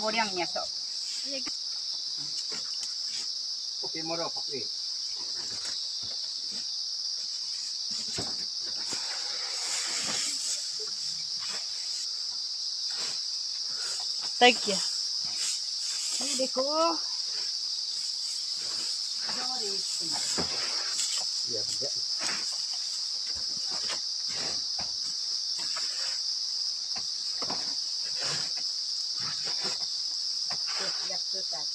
Saboreangnya sok. Oke, moro pakai. Tag ya. Ini deh ko. Iya, bisa. Siap sudah.